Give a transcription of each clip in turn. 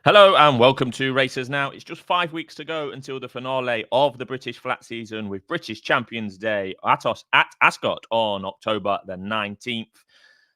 Hello and welcome to Racers Now. It's just 5 weeks to go until the finale of the British flat season with British Champions Day at Ascot on October the 19th.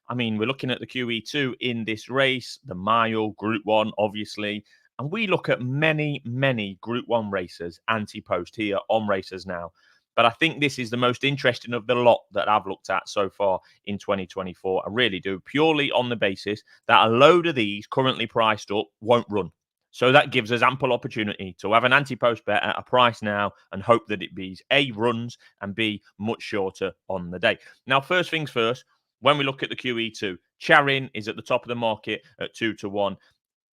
I mean, we're looking at the QE2 in this race, the mile, Group 1, obviously. And we look at many Group 1 races anti-post here on Racers Now. But I think this is the most interesting of the lot that I've looked at so far in 2024. I really do, purely on the basis that a load of these currently priced up won't run. So that gives us ample opportunity to have an anti-post bet at a price now and hope that it be A, runs, and B, much shorter on the day. Now, first things first, when we look at the QE2, Charin is at the top of the market at 2-1.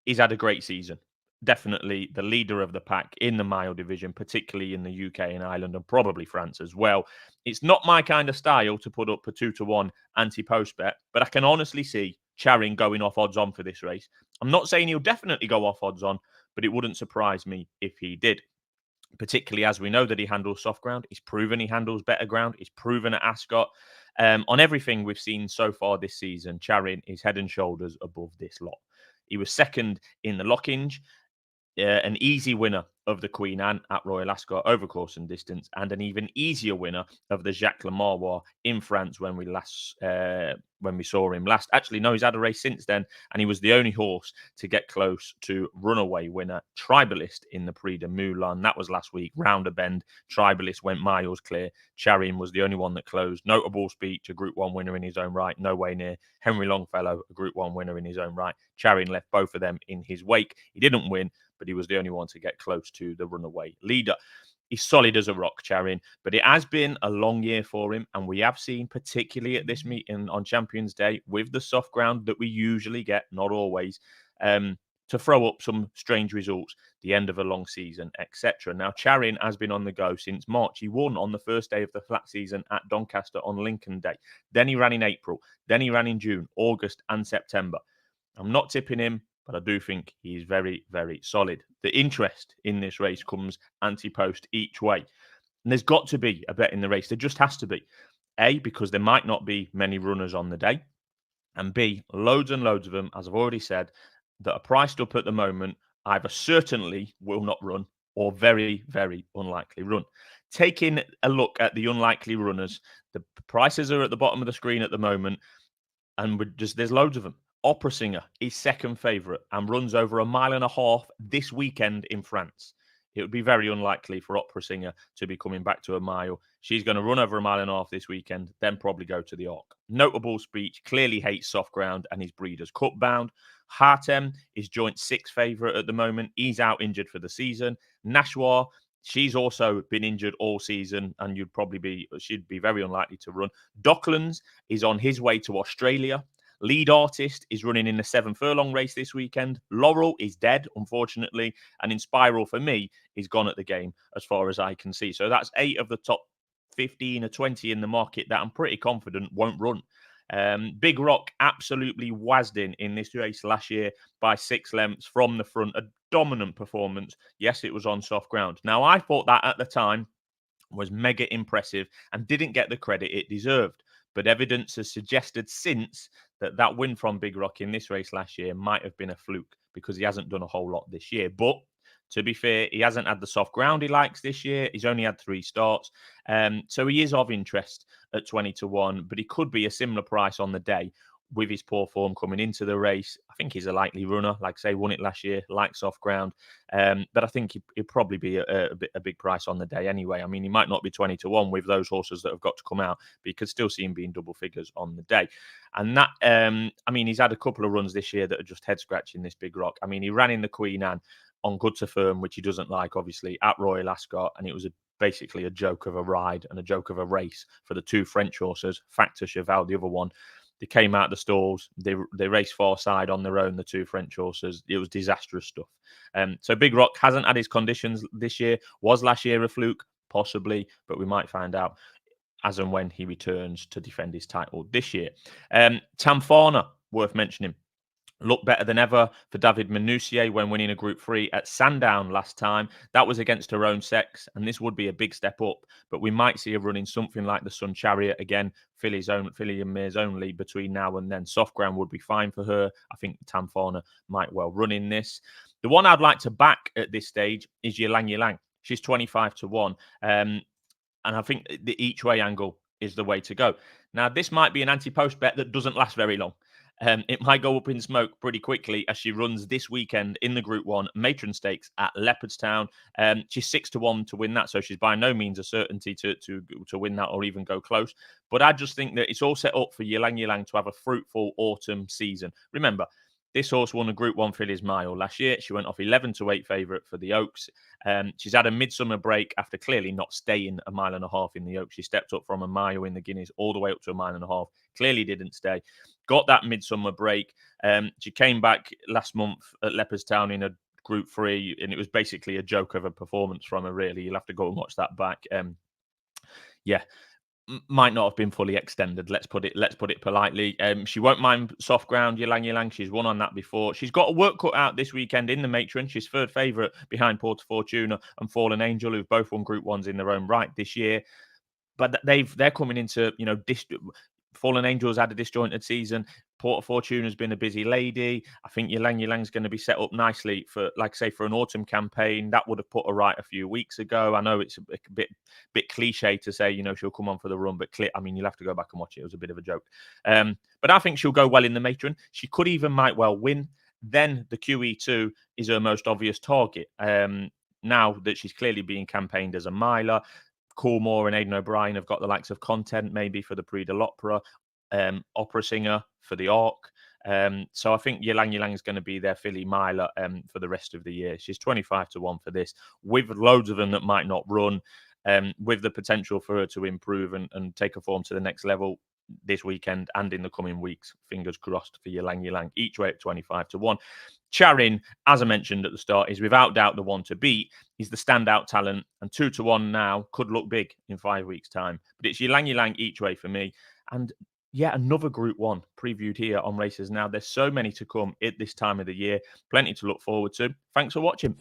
He's had a great season. Definitely the leader of the pack in the mile division, particularly in the UK and Ireland and probably France as well. It's not my kind of style to put up a 2-1 anti-post bet, but I can honestly see Charin going off odds on for this race. I'm not saying he'll definitely go off odds on, but it wouldn't surprise me if he did. Particularly as we know that he handles soft ground. He's proven he handles better ground. He's proven at Ascot. On everything we've seen so far this season, Charin is head and shoulders above this lot. He was second in the Lockinge, an easy winner of the Queen Anne at Royal Ascot over course and distance, and an even easier winner of the Jacques Le Marois in France when we saw him last. Actually, no, he's had a race since then, and he was the only horse to get close to runaway winner Tribalist in the Prix de Moulin. That was last week, round a bend. Tribalist went miles clear. Charin was the only one that closed. Notable speech, a Group 1 winner in his own right, no way near. Henry Longfellow, a Group 1 winner in his own right. Charin left both of them in his wake. He didn't win, but he was the only one to get close to the runaway leader. He's solid as a rock, Charin, but it has been a long year for him, and we have seen, particularly at this meeting on Champions Day, with the soft ground that we usually get, not always, to throw up some strange results, the end of a long season, etc. Now, Charin has been on the go since March. He won on the first day of the flat season at Doncaster on Lincoln Day. Then he ran in April. Then he ran in June, August, and September. I'm not tipping him, but I do think he's very solid. The interest in this race comes anti-post each way. And there's got to be a bet in the race. There just has to be. A, because there might not be many runners on the day. And B, loads and loads of them, as I've already said, that are priced up at the moment, either certainly will not run or very unlikely run. Taking a look at the unlikely runners, the prices are at the bottom of the screen at the moment, and there's loads of them. Opera Singer is second favourite and runs over 1.5 miles this weekend in France. It would be very unlikely for Opera Singer to be coming back to a mile. She's going to run over 1.5 miles this weekend, then probably go to the Arc. Notable speech, clearly hates soft ground and is Breeders' Cup bound. Hartem is joint sixth favourite at the moment. He's out injured for the season. Nashwa, she's also been injured all season, and she'd be very unlikely to run. Docklands is on his way to Australia. Lead Artist is running in the 7 furlong race this weekend. Laurel is dead, unfortunately. And Inspiral, for me, is gone at the game as far as I can see. So that's 8 of the top 15 or 20 in the market that I'm pretty confident won't run. Big Rock absolutely wazzed in this race last year by 6 lengths from the front. A dominant performance. Yes, it was on soft ground. Now, I thought that at the time was mega impressive and didn't get the credit it deserved. But evidence has suggested since that win from Big Rock in this race last year might have been a fluke because he hasn't done a whole lot this year. But to be fair, he hasn't had the soft ground he likes this year. He's only had 3 starts. So he is of interest at 20-1, but he could be a similar price on the day with his poor form coming into the race. I think he's a likely runner. Like I say, won it last year, likes soft ground. But I think he'll probably be a big price on the day anyway. I mean, he might not be 20-1 with those horses that have got to come out, but you could still see him being double figures on the day. And that, I mean, he's had a couple of runs this year that are just head scratching, this Big Rock. I mean, he ran in the Queen Anne on Good to Firm, which he doesn't like, obviously, at Royal Ascot, and it was basically a joke of a ride and a joke of a race for the 2 French horses, Factor Cheval, the other one. They came out the stalls. They raced far side on their own, the 2 French horses. It was disastrous stuff. So Big Rock hasn't had his conditions this year. Was last year a fluke? Possibly, but we might find out as and when he returns to defend his title this year. Tamfana, worth mentioning. Looked better than ever for David Manoussier when winning a Group 3 at Sandown last time. That was against her own sex, and this would be a big step up. But we might see her running something like the Sun Chariot again, filly and mares only between now and then. Soft ground would be fine for her. I think Tamfana might well run in this. The one I'd like to back at this stage is Ylang Ylang. She's 25-1. And I think the each way angle is the way to go. Now, this might be an anti-post bet that doesn't last very long. It might go up in smoke pretty quickly as she runs this weekend in the Group 1 Matron Stakes at Leopardstown. She's 6-1 to win that, so she's by no means a certainty to win that or even go close. But I just think that it's all set up for Ylang Ylang to have a fruitful autumn season. Remember, this horse won a Group 1 Fillies Mile last year. She went off 11-8 favourite for the Oaks. She's had a midsummer break after clearly not staying a mile and a half in the Oaks. She stepped up from a mile in the Guineas all the way up to a mile and a half. Clearly didn't stay. Got that midsummer break. She came back last month at Leopardstown in a Group 3, and it was basically a joke of a performance from her, really. You'll have to go and watch that back. Yeah, might not have been fully extended. Let's put it politely. She won't mind soft ground. Ylang Ylang. She's won on that before. She's got a work cut out this weekend in the Matron. She's third favourite behind Porta Fortuna and Fallen Angel, who've both won Group 1s in their own right this year. But they're coming into Fallen Angels had a disjointed season. Porta Fortuna's been a busy lady. I think Ylang Ylang's going to be set up nicely for, like I say, for an autumn campaign. That would have put her right a few weeks ago. I know it's a bit cliche to say, she'll come on for the run, but you'll have to go back and watch it. It was a bit of a joke. But I think she'll go well in the Matron. She could even might well win. Then the QE2 is her most obvious target. Now that she's clearly being campaigned as a miler. Coolmore and Aidan O'Brien have got the likes of content maybe for the Prix de l'Opera, opera singer for the Arc. So I think Ylang Ylang is going to be their filly miler for the rest of the year. She's 25-1 for this, with loads of them that might not run, with the potential for her to improve and take her form to the next level this weekend and in the coming weeks. Fingers crossed for Ylang Ylang, each way at 25-1. Charin, as I mentioned at the start, is without doubt the one to beat. He's the standout talent, and 2-1 now could look big in 5 weeks' time. But it's Ylang Ylang each way for me. And yeah, another Group 1 previewed here on Races Now. There's so many to come at this time of the year. Plenty to look forward to. Thanks for watching.